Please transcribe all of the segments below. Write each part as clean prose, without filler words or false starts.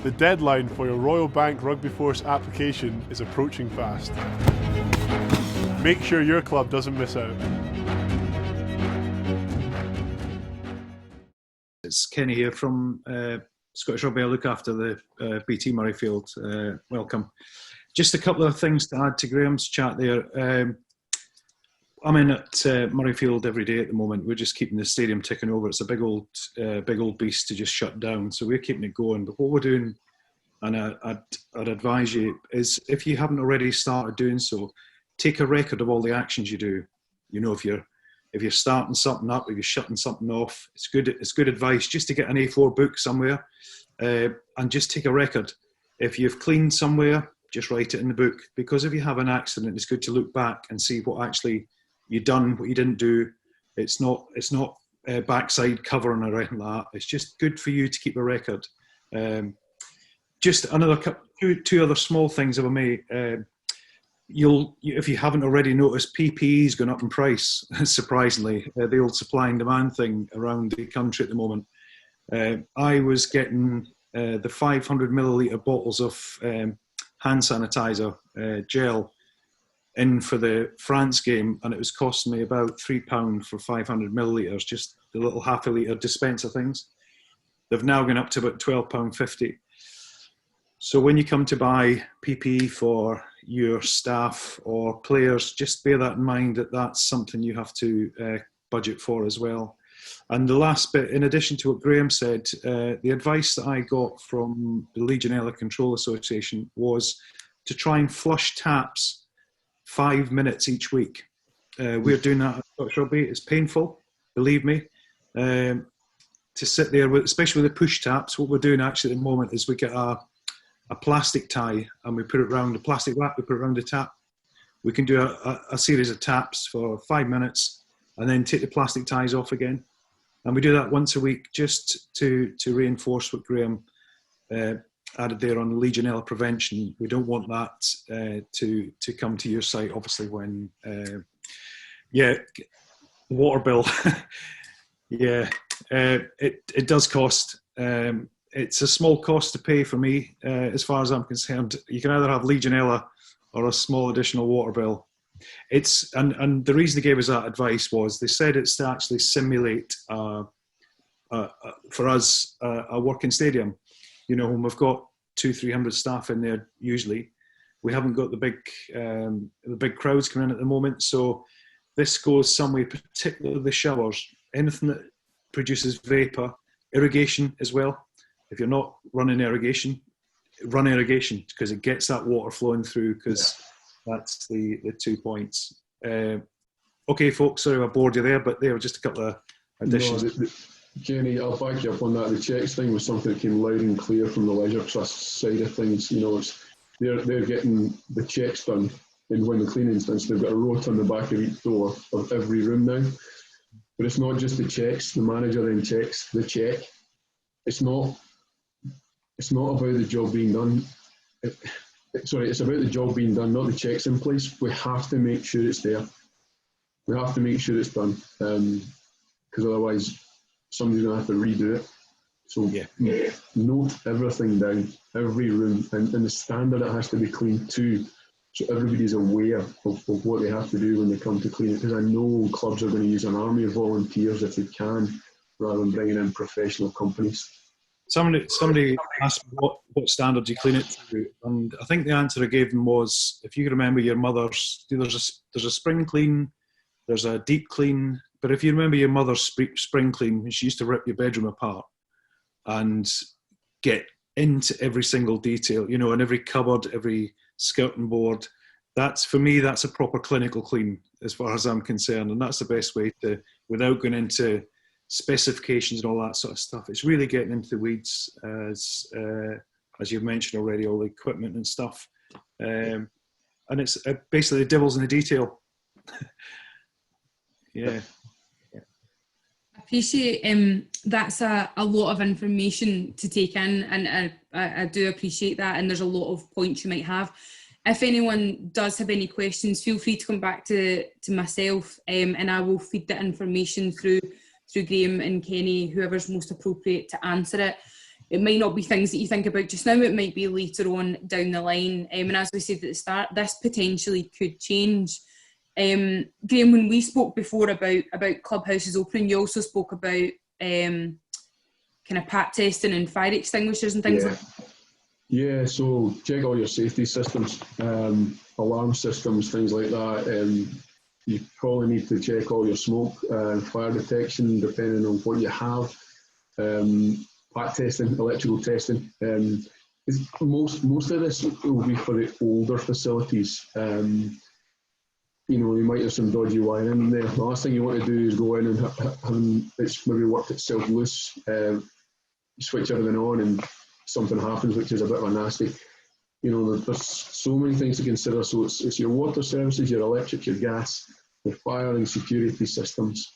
The deadline for your Royal Bank RugbyForce application is approaching fast. Make sure your club doesn't miss out. It's Kenny here from Scottish Rugby. I look after the BT Murrayfield. Welcome. Just a couple of things to add to Graham's chat there. I'm in at Murrayfield every day at the moment. We're just keeping the stadium ticking over. It's a big old beast to just shut down. So we're keeping it going. But what we're doing, and I'd advise you, is if you haven't already started doing so, take a record of all the actions you do. You know, if you're starting something up, if you're shutting something off, it's good advice just to get an A4 book somewhere and just take a record. If you've cleaned somewhere, just write it in the book, because if you have an accident, it's good to look back and see what actually you done, what you didn't do. It's not backside covering or anything like that. It's just good for you to keep a record. Just two other small things, if I may. If you haven't already noticed, PPE's gone up in price, surprisingly. The old supply and demand thing around the country at the moment. I was getting the 500 millilitre bottles of hand sanitizer gel in for the France game, and it was costing me about £3 for 500 millilitres, just the little half a litre dispenser things. They've now gone up to about £12.50. So when you come to buy PPE for your staff or players, just bear that in mind, that that's something you have to budget for as well. And the last bit, in addition to what Graham said, the advice that I got from the Legionella Control Association was to try and flush taps 5 minutes each week. We're doing that at Scottish Rugby. It's painful, believe me, to sit there, especially with the push taps. What we're doing actually at the moment is we get a plastic tie and we put it around the plastic wrap, we put it around the tap. We can do a series of taps for 5 minutes and then take the plastic ties off again. And we do that once a week just to reinforce what Graham added there on Legionella prevention. We don't want that to come to your site, obviously, when, water bill. It does cost. It's a small cost to pay for me, as far as I'm concerned. You can either have Legionella or a small additional water bill. And the reason they gave us that advice was they said it's to actually simulate, for us, a working stadium. You know, when we've got 200-300 staff in there, usually we haven't got the big crowds coming in at the moment. So this goes some way, particularly the showers, anything that produces vapour, irrigation as well. If you're not running irrigation, run irrigation, because it gets that water flowing through, because that's the 2 points. Okay, folks, sorry I bored you there, but there were just a couple of additions. No, Jenny, I'll back you up on that. The checks thing was something that came loud and clear from the Leisure Trust side of things. You know, they're getting the checks done, and when the cleaning's done, so they've got a rote on the back of each door of every room now. But it's not just the checks. The manager then checks the check. It's not about the job being done. It's about the job being done, not the checks in place. We have to make sure it's there. We have to make sure it's done, because otherwise somebody's going to have to redo it. So note everything down, every room, and the standard it has to be cleaned too, so everybody's aware of what they have to do when they come to clean it. Because I know clubs are going to use an army of volunteers if they can, rather than bringing in professional companies. Somebody asked me what standards you clean it to, and I think the answer I gave them was, if you remember your mother's, there's a spring clean, there's a deep clean, but if you remember your mother's spring clean, she used to rip your bedroom apart and get into every single detail, you know, in every cupboard, every skirting board. For me, that's a proper clinical clean as far as I'm concerned, and that's the best way to, without going into specifications and all that sort of stuff. It's really getting into the weeds, as you've mentioned already, all the equipment and stuff. And it's basically the devil's in the detail. Yeah. I appreciate that's a lot of information to take in, and I do appreciate that, and there's a lot of points you might have. If anyone does have any questions, feel free to come back to myself, and I will feed that information through Graham and Kenny, whoever's most appropriate to answer it. it might not be things that you think about just now, it might be later on down the line. And as we said at the start, this potentially could change. Graham, when we spoke before about clubhouses opening, you also spoke about kind of pat testing and fire extinguishers and things like that. Yeah, so check all your safety systems, alarm systems, things like that. You probably need to check all your smoke and fire detection, depending on what you have. Pat testing, electrical testing. Most of this will be for the older facilities. You know, you might have some dodgy wiring in there. The last thing you want to do is go in and have it's maybe worked itself loose. You switch everything on and something happens, which is a bit of a nasty. You know, there's so many things to consider. So it's your water services, your electric, your gas, your fire and security systems.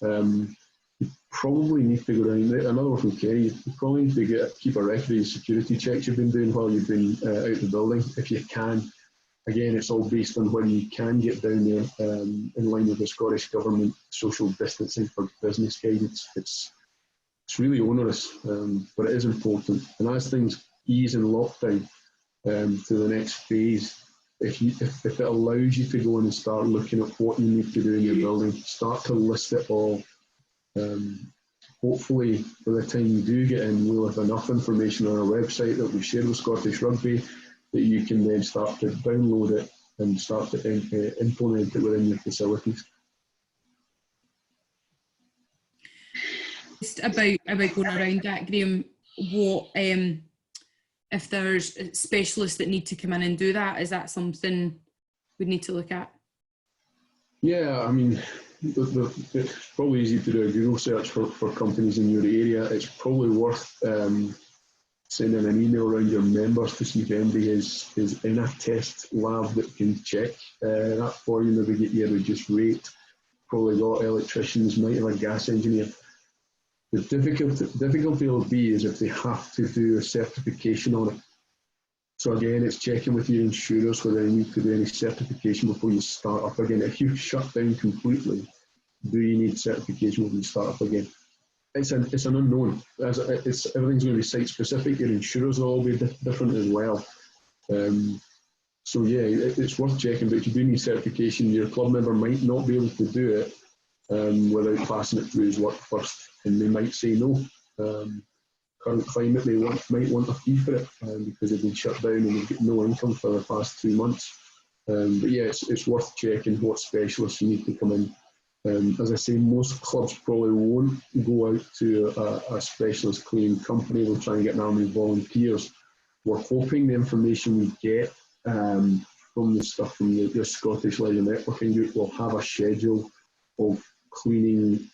You probably need to go down. Another one from Kerry, you probably need to keep a record of your security checks you've been doing while you've been out the building, if you can. Again, it's all based on when you can get down there, in line with the Scottish Government social distancing for business guidance. It's really onerous, but it is important. And as things ease in lockdown to the next phase, if it allows you to go in and start looking at what you need to do in your building, start to list it all. Hopefully, by the time you do get in, we'll have enough information on our website that we've shared with Scottish Rugby that you can then start to download it and start to implement it within your facilities. Just about going around that, Graham, what if there's specialists that need to come in and do that? Is that something we'd need to look at? Yeah, I mean, it's probably easy to do a Google search for companies in your area. It's probably worth sending an email around your members to see if anybody is in a test lab that can check that for you, maybe get you a reduced rate. Probably got electricians, might have a gas engineer. The difficulty will be is if they have to do a certification on it. So again, it's checking with your insurers whether you need to do any certification before you start up again. If you shut down completely, do you need certification when you start up again? It's an unknown. Everything's going to be site specific. Your insurers will all be different as well. So yeah, it's worth checking. But if you do need certification, your club member might not be able to do it without passing it through his work first, and they might say no. Current climate, they might want a fee for it because they've been shut down and they've got no income for the past 2 months. But yeah, it's worth checking what specialists you need to come in. As I say, most clubs probably won't go out to a specialist cleaning company. We'll try and get an army of volunteers. We're hoping the information we get from the stuff from the Scottish Leisure Networking Group will have a schedule of cleaning,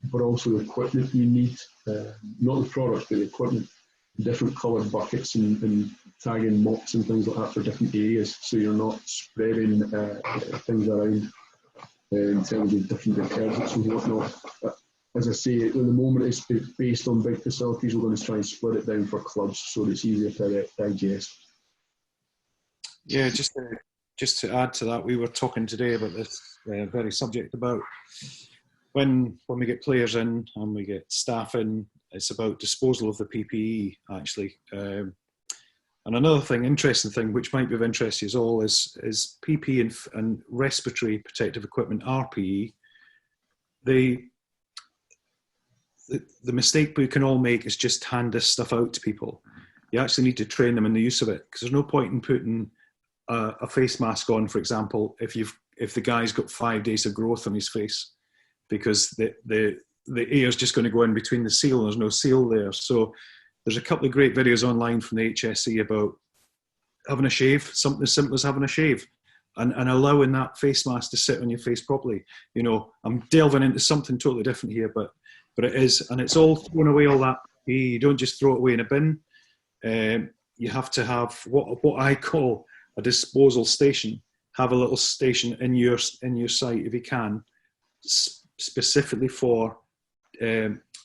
but also the equipment you need, not the products, but the equipment, different coloured buckets and tagging mops and things like that for different areas, so you're not spreading things around in terms of different detergents and whatnot. As I say, at the moment it's based on big facilities. We're going to try and split it down for clubs so that it's easier to digest. Yeah, just to add to that, we were talking today about this very subject about when we get players in and we get staff in, it's about disposal of the PPE actually. And another thing, interesting thing, which might be of interest to you all, is PPE and respiratory protective equipment, RPE. The mistake we can all make is just hand this stuff out to people. You actually need to train them in the use of it, because there's no point in putting a face mask on, for example, if the guy's got 5 days of growth on his face, because the air's just going to go in between the seal and there's no seal there. So there's a couple of great videos online from the HSE about having a shave, something as simple as having a shave, and allowing that face mask to sit on your face properly. You know, I'm delving into something totally different here, but it is, and it's all throwing away all that. You don't just throw it away in a bin. You have to have what I call a disposal station. Have a little station in your site if you can, specifically for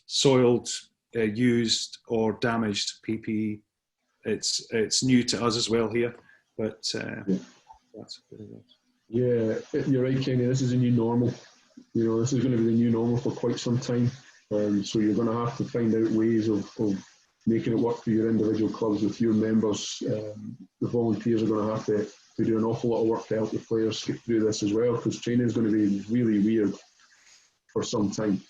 soiled, used or damaged PPE. It's new to us as well here, but that's yeah, you're right, Kenny. This is a new normal. You know, this is going to be the new normal for quite some time. So you're going to have to find out ways of making it work for your individual clubs with your members. The volunteers are going to have to do an awful lot of work to help the players get through this as well, because training is going to be really weird for some time.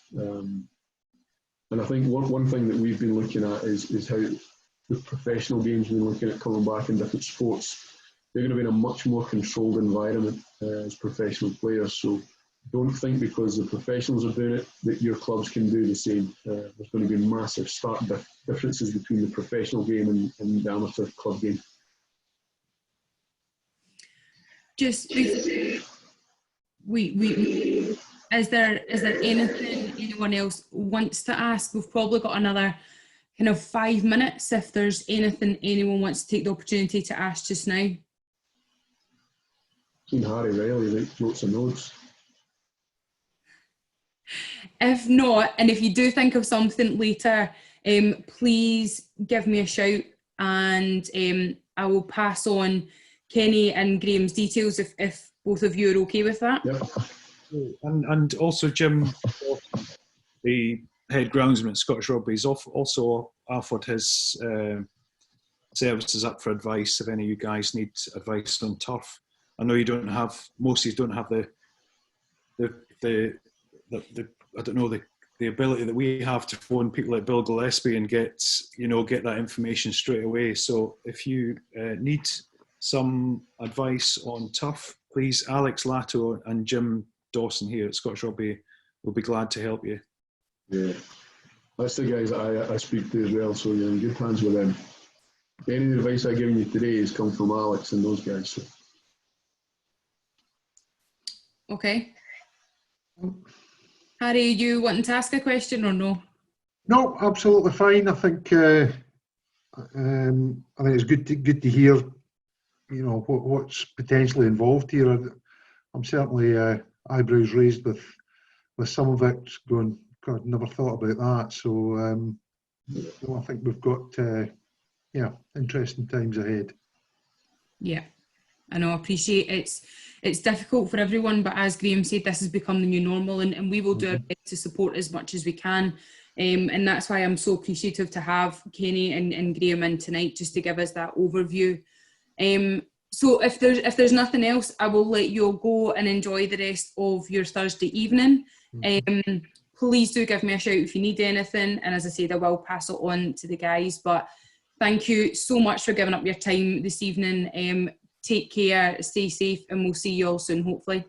And I think one thing that we've been looking at is how the professional games we've been looking at coming back in different sports. They're going to be in a much more controlled environment as professional players. So don't think because the professionals are doing it that your clubs can do the same. There's going to be massive stark differences between the professional game and the amateur club game. Just is there anything anyone else wants to ask? We've probably got another kind of 5 minutes if there's anything anyone wants to take the opportunity to ask just now. Seen Harry Riley write notes and notes. If not, and if you do think of something later, please give me a shout, and I will pass on Kenny and Graham's details if both of you are okay with that. Yep. And also Jim, the head groundsman at Scottish Rugby, has also offered his services up for advice if any of you guys need advice on turf. I know you don't have, most of you don't have the I don't know, the ability that we have to phone people like Bill Gillespie and get that information straight away. So if you need some advice on turf, please, Alex Latto and Jim Dawson here at Scottish Rugby will be glad to help you. Yeah, that's the guys that I speak to as well, so you're in good hands with them. Any advice I've given you today has come from Alex and those guys. So. Okay. Harry, you wanting to ask a question or no? No, absolutely fine. I think it's good to hear, what's potentially involved here. I'm certainly eyebrows raised with some of it, going, God, never thought about that. So I think we've got interesting times ahead. Yeah, I know. I appreciate it's difficult for everyone, but as Graham said, this has become the new normal, and we will do our best to support as much as we can. And that's why I'm so appreciative to have Kenny and Graham in tonight, just to give us that overview. So if there's nothing else, I will let you all go and enjoy the rest of your Thursday evening. Please do give me a shout if you need anything, and as I said, I will pass it on to the guys. But thank you so much for giving up your time this evening. Take care, stay safe, and we'll see you all soon, hopefully.